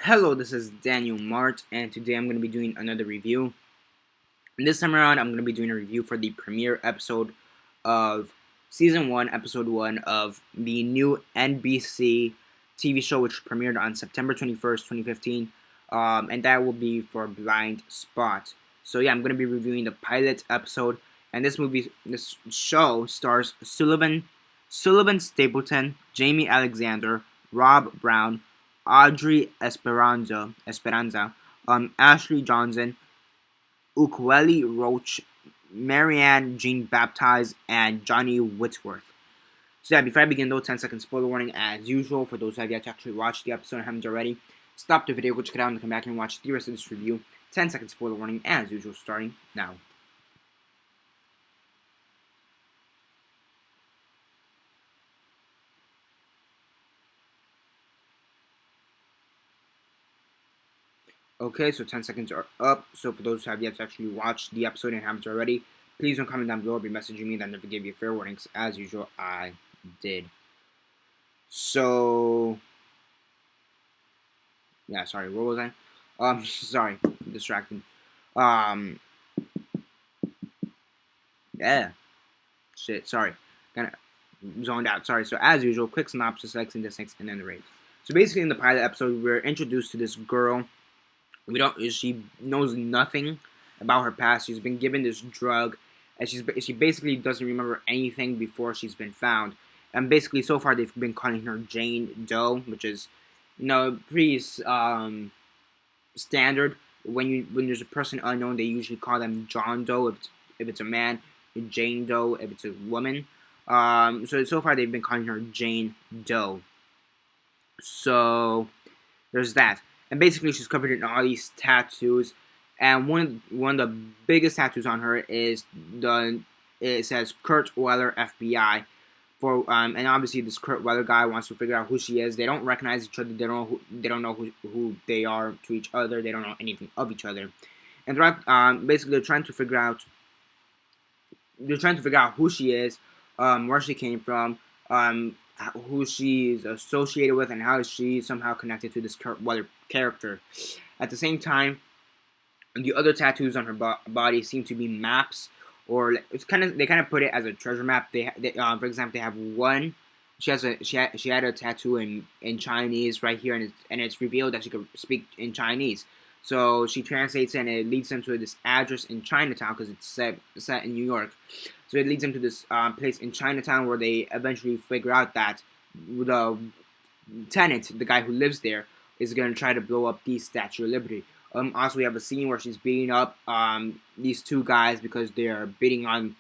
Hello, this is Daniel Mart, and today I'm going to be doing another review. And this time around, I'm going to be doing a review for the premiere episode of Season 1, Episode 1 of the new NBC TV show, which premiered on September 21st, 2015, and that will be for Blindspot. So yeah, I'm going to be reviewing the pilot episode, and this show stars Sullivan Stapleton, Jamie Alexander, Rob Brown, Audrey Esperanza, Ashley Johnson, Ukweli Roach, Marianne Jean Baptiste, and Johnny Whitworth. So yeah, before I begin though, 10-second spoiler warning as usual. For those who have yet to actually watch the episode and haven't already, stop the video, go check it out, and come back and watch the rest of this review. 10-second spoiler warning as usual, starting now. Okay, so 10 seconds are up. So for those who have yet to actually watch the episode and haven't already, please don't comment down below or be messaging me. That never gave you fair warnings. As usual, I did. So, yeah, sorry, where was I? Sorry, distracted. Yeah, shit, sorry. Kind of zoned out, sorry. So as usual, quick synopsis, likes and dislikes, and then the rate. So basically in the pilot episode, we're introduced to this girl. She knows nothing about her past. She's been given this drug, and she basically doesn't remember anything before she's been found. And basically, so far they've been calling her Jane Doe, which is, pretty standard. When there's a person unknown, they usually call them John Doe if it's a man, Jane Doe if it's a woman. So far they've been calling her Jane Doe. So there's that. And basically, she's covered in all these tattoos, and one of the biggest tattoos on her is it says Kurt Weller FBI. And obviously this Kurt Weller guy wants to figure out who she is. They don't recognize each other. They don't know who they are to each other. They don't know anything of each other. And basically they're trying to figure out who she is, where she came from, who she's associated with, and how she's somehow connected to this Kurt Weller character. At the same time, the other tattoos on her body seem to be maps, or they kind of put it as a treasure map. For example, they have one. She had a tattoo in Chinese right here, and it's revealed that she could speak in Chinese. So she translates it, and it leads them to this address in Chinatown because it's set in New York. So it leads them to this place in Chinatown where they eventually figure out that the tenant, the guy who lives there, is going to try to blow up the Statue of Liberty. Also, we have a scene where she's beating up these two guys because they're beating on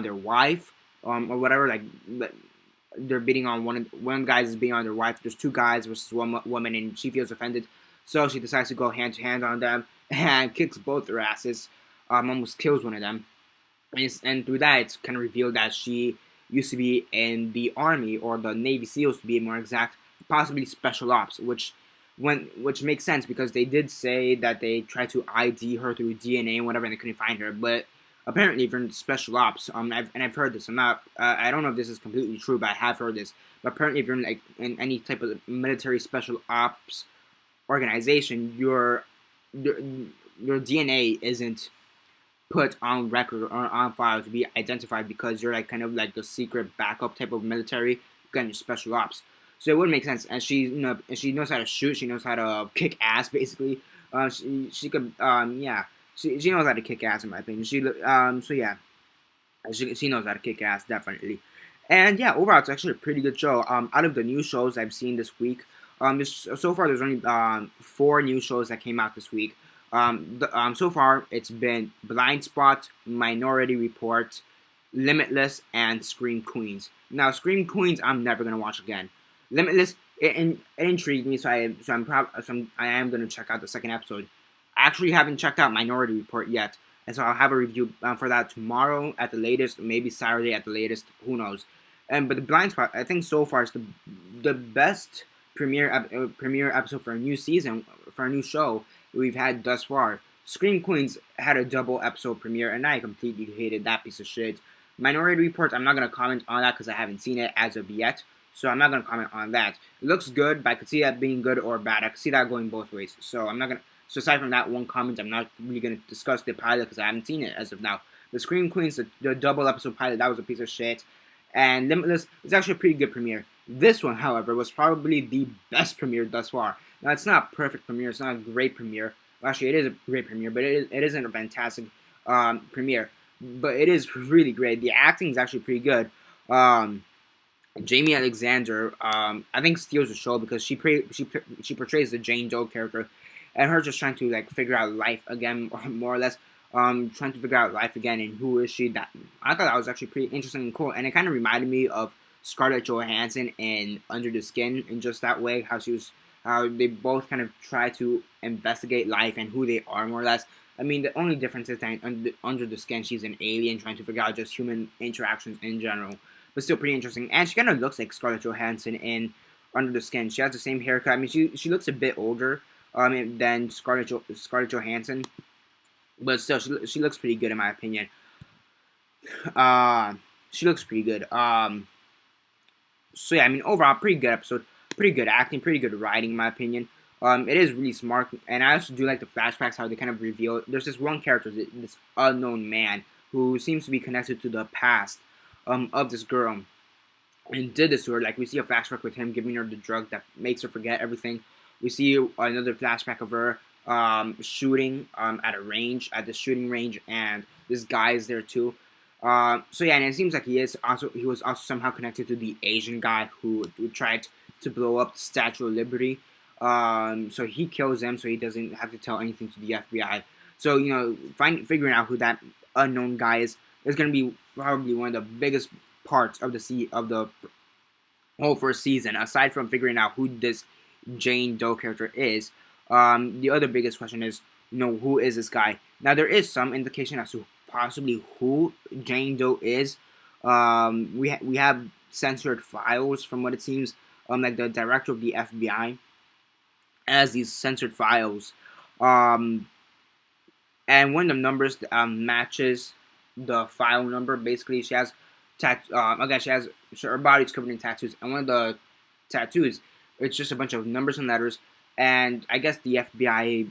their wife or whatever. Like they're beating on one guy is beating on their wife. There's two guys versus one woman, and she feels offended. So she decides to go hand to hand on them and kicks both their asses. Almost kills one of them. And through that, it's kind of revealed that she used to be in the Army, or the Navy SEALs to be more exact, possibly Special Ops, which makes sense because they did say that they tried to ID her through DNA and whatever, and they couldn't find her. But apparently, if you're in Special Ops, I've heard this. I don't know if this is completely true, but I have heard this. But apparently, if you're in any type of military Special Ops organization, your DNA isn't put on record or on file to be identified because you're kind of like the secret backup type of military, kind of Special Ops. So it would make sense. And she knows how to shoot. She knows how to kick ass. Basically, she could she knows how to kick ass in my opinion. She knows how to kick ass definitely. And yeah, overall it's actually a pretty good show. Out of the new shows I've seen this week, so far there's only 4 new shows that came out this week. So far, it's been Blindspot, Minority Report, Limitless, and Scream Queens. Now, Scream Queens, I'm never gonna watch again. Limitless, it intrigued me, so I am gonna check out the second episode. I actually haven't checked out Minority Report yet, and so I'll have a review for that tomorrow at the latest, maybe Saturday at the latest. Who knows? But the Blindspot, I think so far is the best premiere episode for a new season, for a new show we've had thus far. Scream Queens had a double episode premiere, and I completely hated that piece of shit. Minority Report, I'm not going to comment on that because I haven't seen it as of yet. so I'm not gonna comment on that. It looks good, but I could see that being good or bad. I could see that going both ways. So I'm not gonna. So aside from that one comment, I'm not really gonna discuss the pilot because I haven't seen it as of now. The Scream Queens, the double episode pilot, that was a piece of shit. And Limitless is actually a pretty good premiere. This one, however, was probably the best premiere thus far. Now, it's not a perfect premiere. It's not a great premiere. Well, actually, it is a great premiere, but it isn't a fantastic premiere. But it is really great. The acting is actually pretty good. Jamie Alexander, I think steals the show because she portrays the Jane Doe character, and her just trying to like figure out life again, more or less. Trying to figure out life again and who is she. That I thought that was actually pretty interesting and cool, and it kind of reminded me of Scarlett Johansson in Under the Skin in just that way, how they both kind of try to investigate life and who they are more or less. I mean, the only difference is that Under the Skin, she's an alien trying to figure out just human interactions in general, but still pretty interesting. And she kind of looks like Scarlett Johansson in Under the Skin. She has the same haircut. I mean, she looks a bit older than Scarlett Johansson. But still, she looks pretty good in my opinion. She looks pretty good. So yeah, I mean overall, pretty good episode, pretty good acting, pretty good writing in my opinion. It is really smart, and I also do like the flashbacks how they kind of reveal. There's this one character, this unknown man who seems to be connected to the past of this girl, and did this to her. Like we see a flashback with him giving her the drug that makes her forget everything. We see another flashback of her shooting at the shooting range, and this guy is there too. So yeah, and it seems like he was also somehow connected to the Asian guy who tried to blow up the Statue of Liberty. So he kills him, so he doesn't have to tell anything to the FBI. So figuring out who that unknown guy is going to be probably one of the biggest parts of the whole first season. Aside from figuring out who this Jane Doe character is. The other biggest question is, who is this guy? Now, there is some indication as to possibly who Jane Doe is. We have censored files from what it seems. Like the director of the FBI has these censored files. And one of the numbers matches the file number. Basically, she has her body's covered in tattoos, and one of the tattoos, it's just a bunch of numbers and letters. And I guess the FBI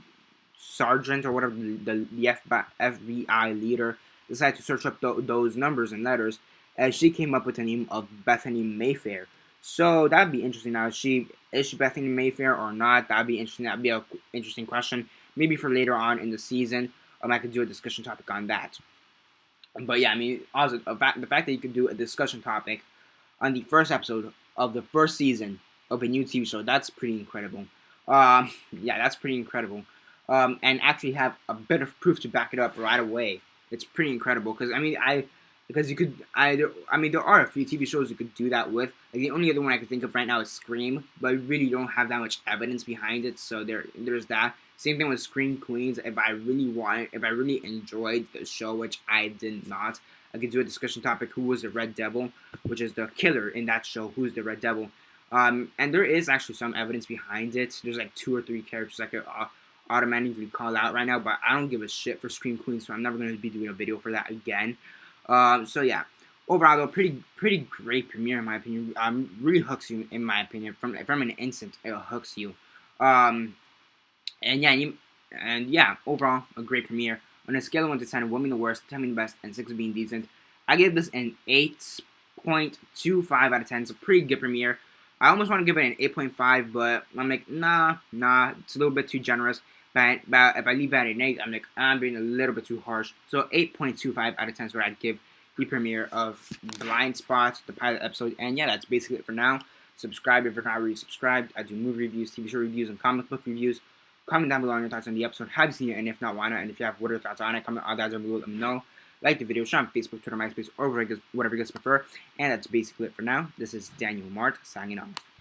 sergeant or whatever, the FBI leader decided to search up those numbers and letters, and she came up with the name of Bethany Mayfair. So that'd be interesting. Now, is she Bethany Mayfair or not? That'd be interesting. That'd be an interesting question. Maybe for later on in the season, I could do a discussion topic on that. But yeah, I mean, also the fact that you could do a discussion topic on the first episode of the first season of a new TV show, that's pretty incredible. Yeah, that's pretty incredible. And actually have a bit of proof to back it up right away. It's pretty incredible because there are a few TV shows you could do that with. Like the only other one I can think of right now is Scream, but I really don't have that much evidence behind it. So there's that. Same thing with Scream Queens. If I really enjoyed the show, which I did not, I could do a discussion topic: who was the Red Devil, which is the killer in that show. Who's the Red Devil? And there is actually some evidence behind it. There's like 2 or 3 characters I could automatically call out right now, but I don't give a shit for Scream Queens, so I'm never going to be doing a video for that again. So yeah, overall though, pretty great premiere in my opinion. Really hooks you in my opinion. From an instant, it hooks you. And yeah, overall a great premiere. On a scale of 1 to 10, 1 being the worst, 10 being the best, and 6 being decent, I give this an 8.25 out of 10. It's a pretty good premiere. I almost want to give it an 8.5, but I'm like, nah, it's a little bit too generous. But if I leave it at an 8, I'm like, I'm being a little bit too harsh. So 8.25 out of 10 is what I'd give the premiere of Blindspot, the pilot episode. And yeah, that's basically it for now. Subscribe if you're not already subscribed. I do movie reviews, TV show reviews, and comic book reviews. Comment down below on your thoughts on the episode. Have you seen it? And if not, why not? And if you have, what are your thoughts on it? Comment all that down below. Let me know. Like the video, share on Facebook, Twitter, MySpace, or whatever you guys prefer. And that's basically it for now. This is Daniel Mart signing off.